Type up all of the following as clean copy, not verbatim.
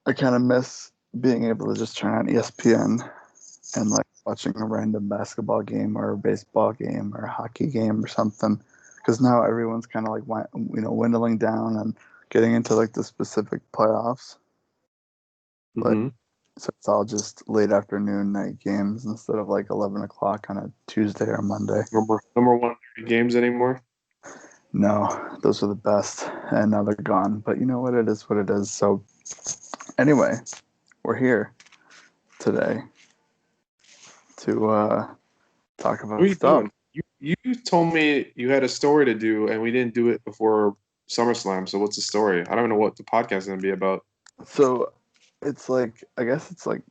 I kind of miss being able to just turn on ESPN and like watching a random basketball game or a baseball game or a hockey game or something. Because now everyone's kind of like dwindling down and getting into like the specific playoffs. Like Hmm. so, it's all just late afternoon night games instead of like 11 o'clock on a Tuesday or Monday. Number one games anymore. No, those are the best, and now they're gone. But you know what? It is what it is. So anyway, we're here today to talk What are about you stuff. doing? You told me you had a story to do, and we didn't do it before SummerSlam. So what's the story? I don't know what the podcast is gonna be about. So it's like I guess it's like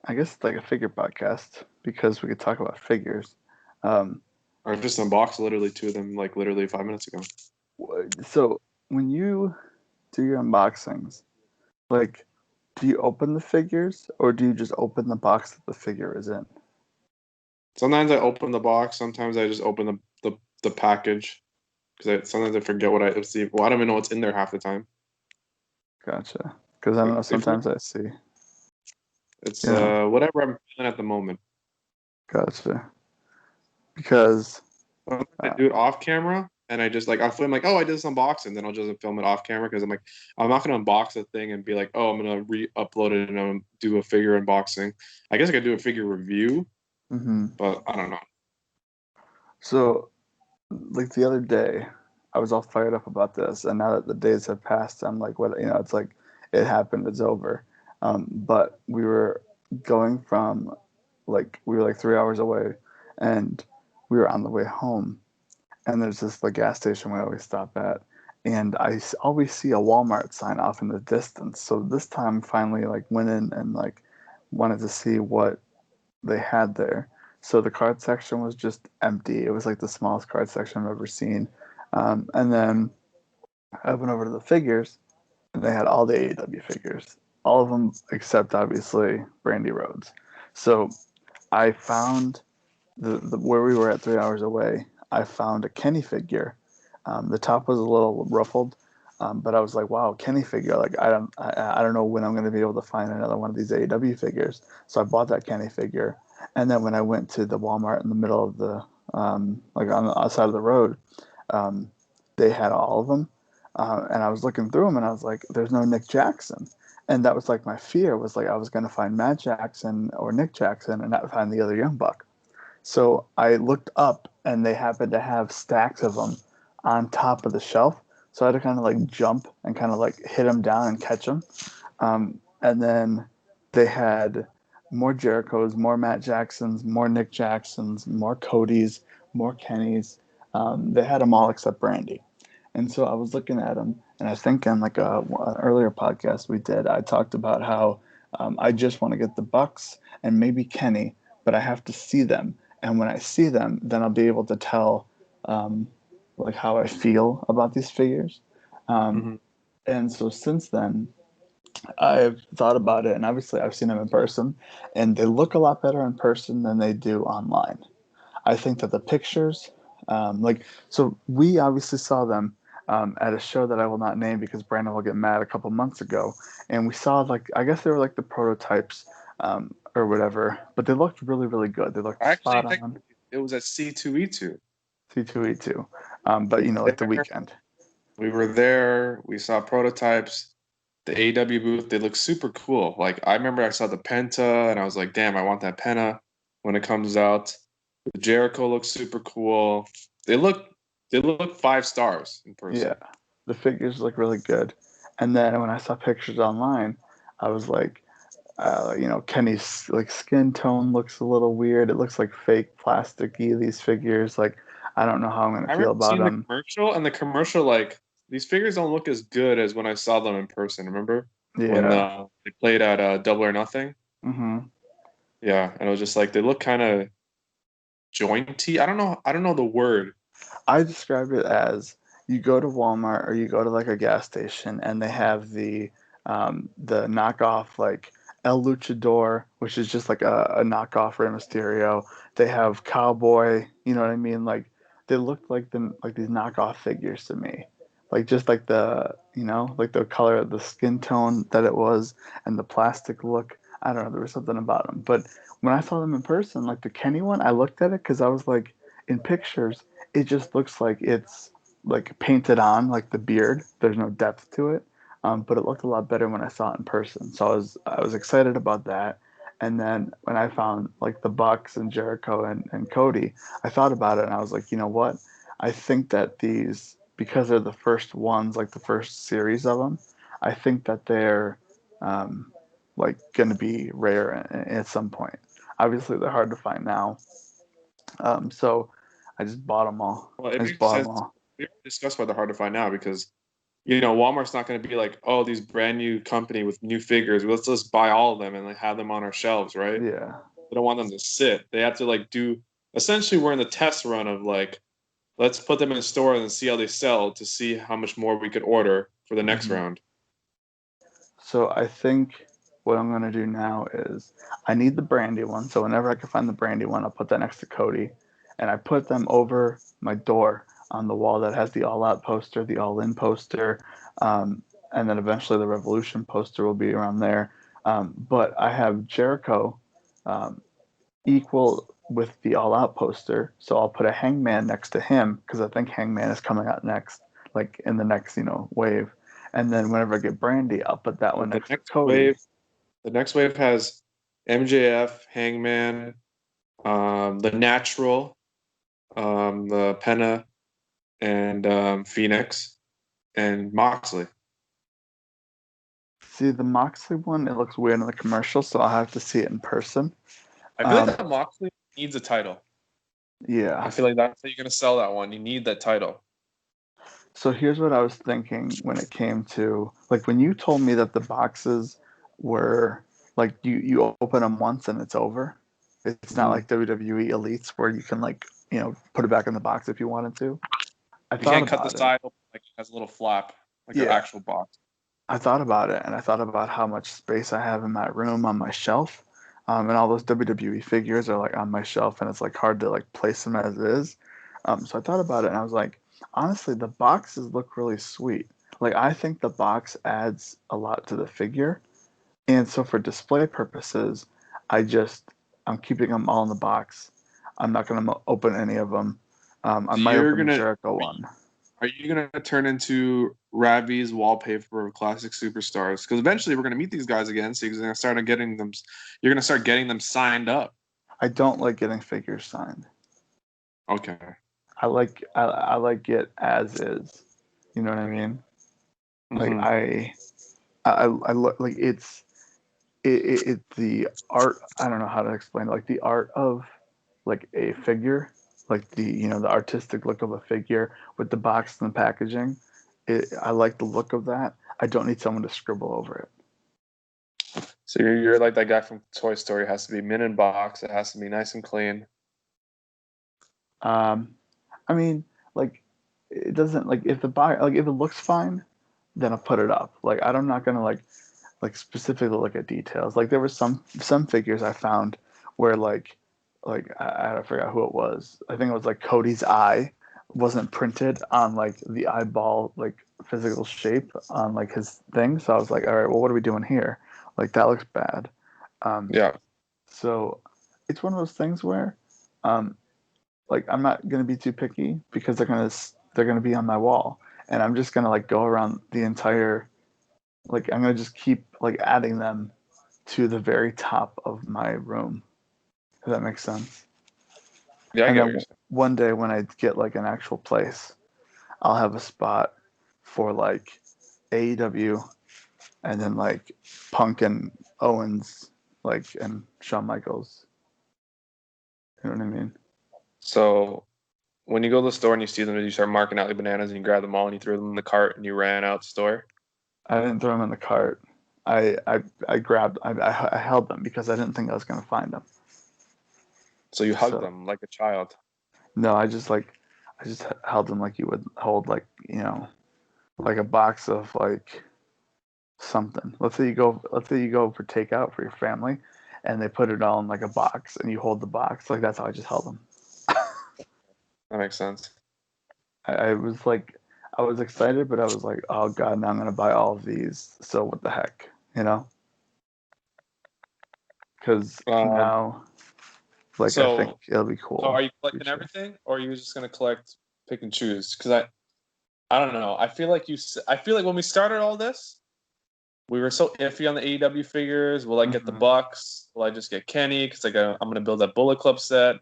a figure podcast because we could talk about figures. Um, I just unboxed literally two of them, like literally 5 minutes ago. so when you do your unboxings, like, do you open the figures or do you just open the box that the figure is in? Sometimes I open the box. Sometimes I just open the package because sometimes I forget what I see. Well, I don't even know what's in there half the time. Gotcha. Because I don't know. If Sometimes I see. it's You know. whatever I'm feeling at the moment. Gotcha. Because Sometimes I uh, do it off camera, and I just like I'll film like, oh, I did this unboxing, then I'll just film it off camera because I'm like, I'm not gonna unbox the thing and be like, oh, I'm gonna re-upload it and do a figure unboxing. I guess I could do a figure review, mhm. but I don't know. So like the other day, I was all fired up about this, and now that the days have passed, I'm like, what? It's like it happened, it's over. But we were going from like we were like 3 hours away, and we were on the way home, and there's this like gas station we always stop at, and always see a Walmart sign off in the distance. So this time, finally, like went in and like wanted to see what they had there. So the card section was just empty. It was like the smallest card section I've ever seen. And then I went over to the figures, and they had all the AEW figures, all of them except obviously Brandy Rhodes. So I found the where we were at 3 hours away. I found a Kenny figure. The top was a little ruffled, but I was like, "Wow, Kenny figure! Like I don't know when I'm going to be able to find another one of these AEW figures." So I bought that Kenny figure, and then when I went to the Walmart in the middle of the like on the outside of the road, um, they had all of them, and I was looking through them, and I was like, "There's no Nick Jackson." And that was like my fear was like I was going to find Matt Jackson or Nick Jackson and not find the other Young Buck. So I looked up and they happened to have stacks of them on top of the shelf. So I had to kind of like jump and kind of like hit them down and catch them. And then they had more Jerichos, more Matt Jacksons, more Nick Jacksons, more Codys, more Kennys. They had them all except Brandy. And so I was looking at them, and I think on like an earlier podcast we did, I talked about how I just want to get the Bucks and maybe Kenny, but I have to see them. And when I see them, then I'll be able to tell um, like how I feel about these figures. Um, Hmm. and so since then, I've thought about it, and obviously I've seen them in person, and they look a lot better in person than they do online. I think that the pictures, so we obviously saw them at a show that I will not name because Brandon will get mad a couple months ago, and we saw like I guess they were like the prototypes or whatever, but they looked really really good. They looked Actually, spot on. technically, it was at C2E2. C2E2, but We you were know like the there. weekend. We were there. We saw prototypes. The AW booth, they look super cool. Like I remember I saw the Penta and I was like, damn, I want that Penta when it comes out. The Jericho looks super cool. They look they look 5 stars in Yeah, person. the figures look really good. And then when I saw pictures online, I was like, Kenny's like skin tone looks a little weird. It looks like fake plasticky. These figures, like, I don't know how I'm gonna I feel remember about seeing the them. commercial and the commercial like these figures don't look as good as when I saw them in person. Remember when Yeah. they played at Double or Nothing? hmm Yeah, and it was just like they look kind of jointy. I don't know the word. I describe it as you go to Walmart or you go to like a gas station and they have the knockoff like El Luchador, which is just like a knockoff Rey Mysterio. They have Cowboy, you know what I mean? Like they look like these knockoff figures to me. like just like the like the color of the skin tone that it was and the plastic look. I don't know, there was something about them. But when I saw them in person, like the Kenny one, I looked at it because I was like, in pictures, it just looks like it's like painted on, like the beard. There's no depth to it. But it looked a lot better when I saw it in person. So I was excited about that. And then when I found like the Bucks and Jericho and Cody, I thought about it and I was like, you know what? I think that these, because they're the first ones, like the first series of them, I think that they're um, like going to be rare at some point. Obviously, they're hard to find now. So I just bought them all. Well, it I just makes bought them sense. all. We already discussed why they're hard to find now because Walmart's not going to be like, oh, these brand new company with new figures. Let's just buy all of them and like have them on our shelves, right? Yeah. They don't want them to sit. They have to like do. Essentially, we're in the test run of like, let's put them in store and see how they sell to see how much more we could order for the next hmm round. So I think what I'm gonna do now is I need the brandy one. So whenever I can find the brandy one, I'll put that next to Cody, and I put them over my door on the wall that has the All Out poster, the All In poster, and then eventually the Revolution poster will be around there. But I have Jericho um, equal with the All Out poster, so I'll put a Hangman next to him because I think Hangman is coming out next, like in the next wave. And then whenever I get Brandy, I'll put that one But next to Cody. the next wave has MJF, Hangman, the Natural, the Penna, and Phoenix and Moxley. See the Moxley one, it looks weird in the commercial, so I'll have to see it in person. I feel like Um, that Moxley needs a title. I yeah. feel like that's how you're gonna sell that one. You need that title. So here's what I was thinking when it came to like when you told me that the boxes were like you open them once and it's over. It's not Mhm. like WWE Elites where you can like put it back in the box if you wanted to. I You thought can't cut the about it. side open like it has a little flap, like an Yeah, actual box. I thought about it, and I thought about how much space I have in my room on my shelf, and all those WWE figures are like on my shelf, and it's like hard to like place them as is. So I thought about it, and I was like, honestly, the boxes look really sweet. Like I think the box adds a lot to the figure, and so for display purposes, I just I'm keeping them all in the box. I'm not gonna open any of them. I So might you're open the gonna Jericho one. are you gonna turn into Ravi's wallpaper of classic superstars? Because eventually we're gonna meet these guys again. So you're gonna start getting them. You're gonna start getting them signed up. I don't like getting figures signed. Okay. I like it as is. You know what I mean? Like Hmm. I look like it's the art. I don't know how to explain it. Like the art of like a figure, like the the artistic look of a figure with the box and the packaging. I like the look of that. I don't need someone to scribble over it. So you're like that guy from Toy Story. It has to be mint in box. It has to be nice and clean. Um, I mean, like it doesn't like if the buy like if it looks fine, then I'll put it up. Like I'm not gonna like specifically look at details. Like there were some figures I found where I forgot who it was. I think it was like Cody's eye wasn't printed on like the eyeball like physical shape on like his thing. So I was like, all right, well, what are we doing here? Like that looks bad. Um, Yeah. so it's one of those things where um, like I'm not gonna be too picky because they're gonna be on my wall, and I'm just gonna like go around the entire like I'm gonna just keep like adding them to the very top of my room. If that makes sense. Yeah, I And get what then you're saying. one day when I get like an actual place, I'll have a spot for like AEW and then like Punk and Owens, like and Shawn Michaels. You know what I mean? So when you go to the store and you see them, you start marking out the bananas and you grab them all and you throw them in the cart and you ran out the store. I didn't throw them in the cart. I grabbed I held them because I didn't think I was gonna find them. So you hug So them like a child. no, I just held them like you would hold like like a box of like something. Let's say you go for takeout for your family and they put it all in like a box and you hold the box. Like that's how I just held them. That makes sense. I was like I was excited, but I was like, oh god, now I'm gonna buy all of these. So what the heck, you know? Because Um, now, like, I think so it'll be so are cool you collecting future. everything, or are you just gonna collect pick and choose? Because I don't know. I feel like when we started all this, we were so iffy on the AEW figures. Will I get the Hmm. Bucks? Will I just get Kenny? Because I'm gonna build that Bullet Club set.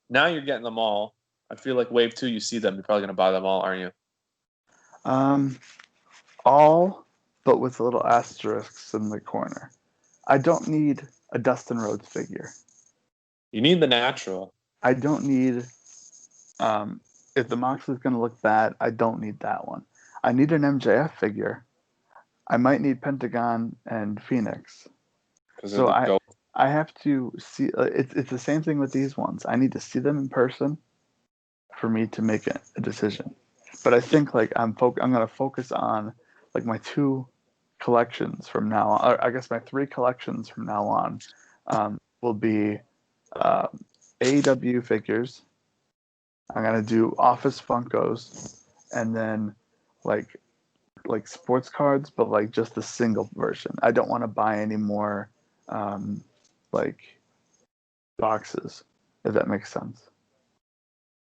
Now you're getting them all. I feel like Wave 2, you see them, you're probably gonna buy them all, aren't you? Um, all, but with little asterisks in the corner. I don't need a Dustin Rhodes figure. You need the natural. I don't need um, if the Moxley's gonna look bad, I don't need that one. I need an MJF figure. I might need Pentagon and Phoenix. Because they're So the I GOAT. I have to see. It's the same thing with these ones. I need to see them in person for me to make a decision. But I think like I'm gonna focus on like my two collections from now on. Or I guess my three collections from now on will be uh, AEW figures. I'm gonna do Office Funkos, and then like sports cards, but like just the single version. I don't want to buy any more um, like boxes, if that makes sense.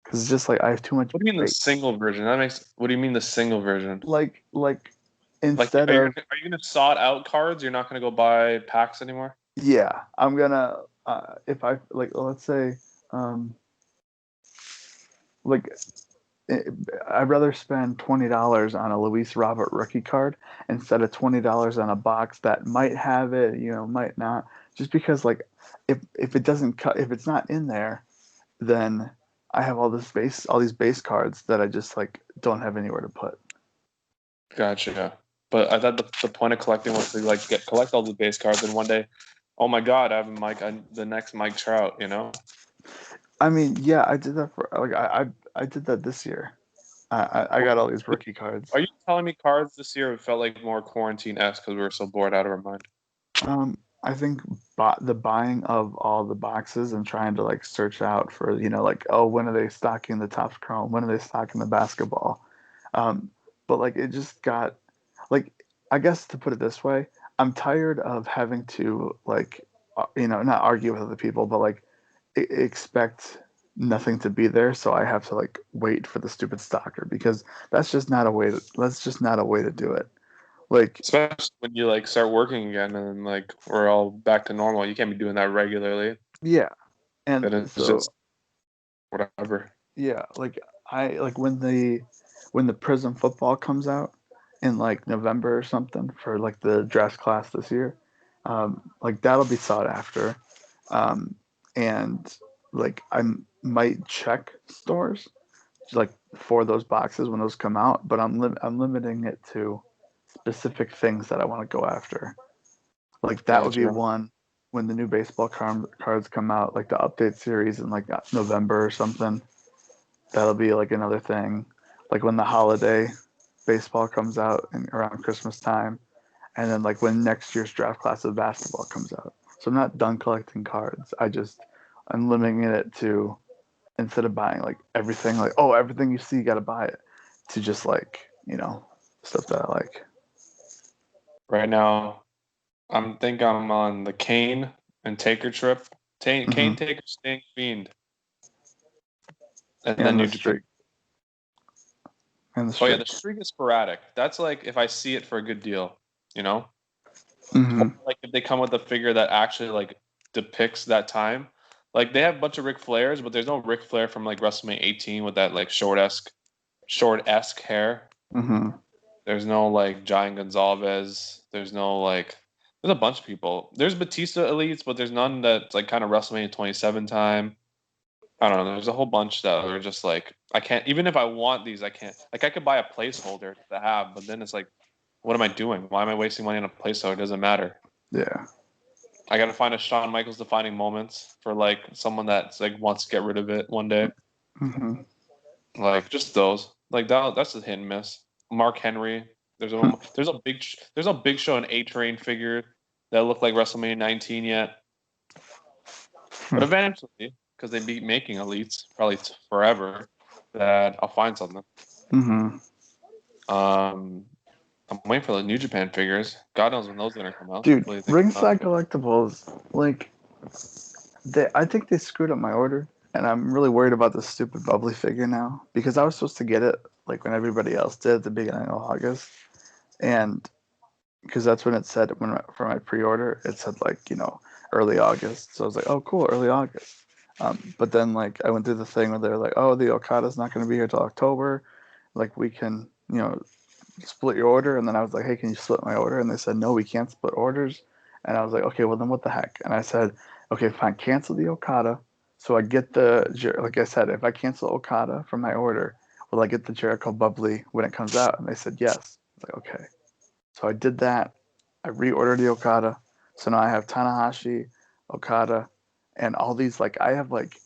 Because it's just like I have too much What do you mean the space. single version? That makes. What do you mean the single version? Like Like, instead of are you gonna sort out cards? You're not gonna go buy packs anymore? yeah, I'm gonna if I like let's say um, like eh, I'd rather spend $20 on a Luis Robert rookie card instead of $20 on a box that might have it, might not. Just because like if it doesn't cut if it's not in there, then I have all these base cards that I just like don't have anywhere to put. Gotcha. But I thought the point of collecting was to like collect all the base cards, and one day, oh my god, I have the next Mike Trout. You know? I mean, yeah, I did that for like I did that this year. I got all these rookie cards. Are you telling me cards this year felt like more quarantine-esque because we were so bored out of our mind? I think the buying of all the boxes and trying to like search out for like, oh, when are they stocking the Topps Chrome? When are they stocking the basketball? Um, but like it just got like I guess to put it this way, I'm tired of having to like not argue with other people, but like expect nothing to be there, so I have to like wait for the stupid stalker because that's just not a way to do it. Like Especially when you like start working again and like we're all back to normal. You can't be doing that regularly. yeah, and Then it's so just whatever. yeah, like I like when the Prism football comes out in like November or something for like the draft class this year, like that'll be sought after, um, and like might check stores like for those boxes when those come out, but I'm limiting it to specific things that I want to go after. Like that would be Gotcha. one when the new baseball cards come out, like the update series in like November or something. That'll be like another thing. Like when the holiday baseball comes out around Christmas time, and then like when next year's draft class of basketball comes out. So I'm not done collecting cards. I'm limiting it to instead of buying like everything, like oh everything you see you gotta buy it, to just like stuff that I like. Right now, I'm on the Kane and Taker trip. Hmm. Kane, Taker, Sting, Fiend, and then And the New Japan. streak and the Oh yeah, the streak. streak is sporadic. That's like if I see it for a good deal, you know? Or Hmm. like if they come with a figure that actually like depicts that time. Like they have a bunch of Ric Flairs, but there's no Ric Flair from like WrestleMania 18 with that like short esque hair. Hmm. There's no like Giant Gonzalez. There's a bunch of people. There's Batista elites, but there's none that's like kind of WrestleMania 27 time. I don't know. There's a whole bunch that are just like I can't. Even if I want these, I can't. Like I could buy a placeholder to have, but then it's like, what am I doing? Why am I wasting money on a placeholder? It doesn't matter. Yeah. I got to find a Shawn Michaels defining moments for like someone that's like wants to get rid of it one day. Hmm. Like just those. Like that's a hit and miss. Mark Henry. There's a big show an A Train figure that look like WrestleMania 19 yet, but eventually, because they be making elites probably forever, that I'll find something. Hmm. I'm waiting for the New Japan figures. God knows when those are gonna come out. Dude, Hopefully they come out. Ringside Collectibles, like, I think they screwed up my order, and I'm really worried about this stupid bubbly figure now because I was supposed to get it like when everybody else did at the beginning of August, and because that's when it said for my pre-order, it said like early August, so I was like, oh cool, early August. But then like I went through the thing where they're like, oh, the Okada's not going to be here till October, like we can split your order, and then I was like, hey, can you split my order? And they said, no, we can't split orders. And I was like, okay, well then what the heck? And I said, okay, fine, cancel the Okada. So I get like I said, if I cancel Okada from my order, will I get the Jericho Bubbly when it comes out? And they said yes. I was like, okay. So I did that. I reordered the Okada. So now I have Tanahashi, Okada, and all these like I have like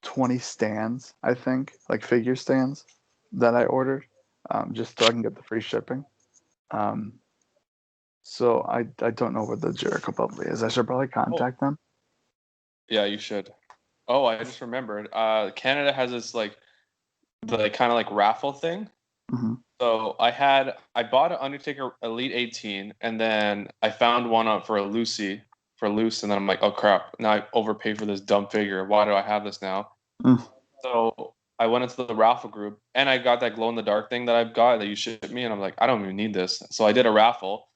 20 stands, I think, like figure stands that I ordered, just so I can get the free shipping. Um, so I don't know where the Jericho Bubbly is. I should probably Oh, contact them. yeah, you should. Oh, I just remembered. Canada has this like the kind of like raffle thing. Hmm. So I bought an Undertaker Elite 18, and then I found one up for a Lucy for loose, and then I'm like, oh crap! Now I overpaid for this dumb figure. Why do I have this now? Mm. So I went into the raffle group, and I got that glow in the dark thing that I've got that you shipped me, and I'm like, I don't even need this. So I did a raffle.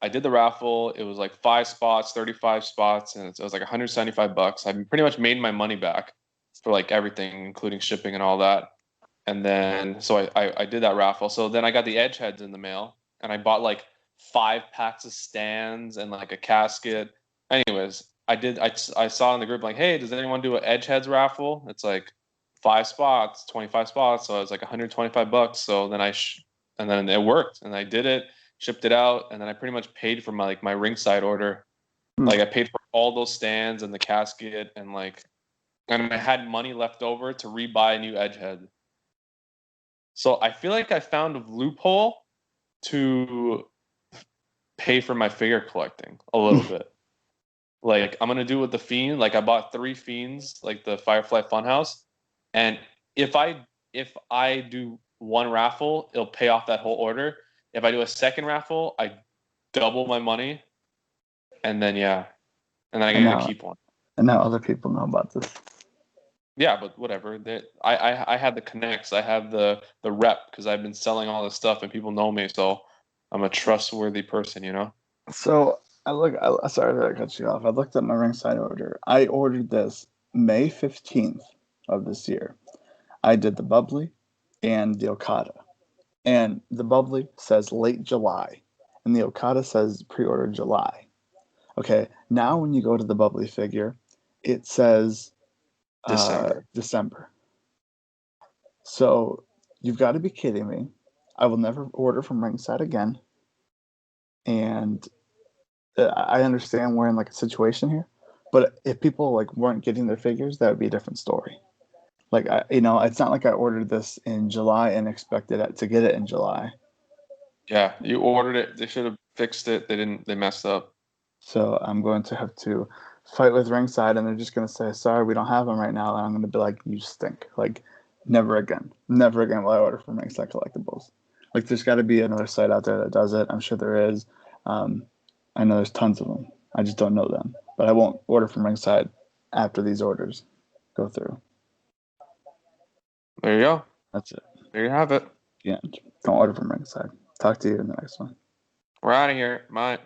I did the raffle. It was like 5 spots, 35 spots, and it was like $175. I pretty much made my money back for like everything, including shipping and all that. And then so I did that raffle. So then I got the edge heads in the mail, and I bought like 5 packs of stands and like a casket. Anyways, I saw in the group like, hey, does anyone do an edge heads raffle? It's like 5 spots, 25 spots, so it was like $125. So then and then it worked, and I did it, shipped it out, and then I pretty much paid for my ringside order. Mm. Like I paid for all those stands and the casket, and I had money left over to rebuy a new edge head. So I feel like I found a loophole to pay for my figure collecting a little bit. Like I'm gonna do with the Fiend. Like I bought 3 Fiends, like the Firefly Funhouse, and if I if I do one raffle, it'll pay off that whole order. If I do a second raffle, I double my money, and then yeah, and then I And get to now keep one. and now other people know about this. Yeah, but whatever. I had the connects. I have the rep because I've been selling all this stuff and people know me, so I'm a trustworthy person, you know. So sorry that I cut you off. I looked at my ringside order. I ordered this May 15th of this year. I did the bubbly and the Okada. And the bubbly says late July, and the Okada says pre-order July. Okay, now when you go to the bubbly figure, it says December. December. So you've got to be kidding me. I will never order from ringside again. And I understand we're in like a situation here, but if people like weren't getting their figures, that would be a different story. Like it's not like I ordered this in July and expected it to get it in July. Yeah, you ordered it. They should have fixed it. They didn't. They messed up. So I'm going to have to fight with ringside, and they're just going to say, "Sorry, we don't have them right now." And I'm going to be like, "You stink!" Like, never again will I order from ringside collectibles. Like, there's got to be another site out there that does it. I'm sure there is. Um, I know there's tons of them. I just don't know them. But I won't order from ringside after these orders go through. There you go. That's it. There you have it. The end. Don't order from ringside. Talk to you in the next one. We're out of here. Bye.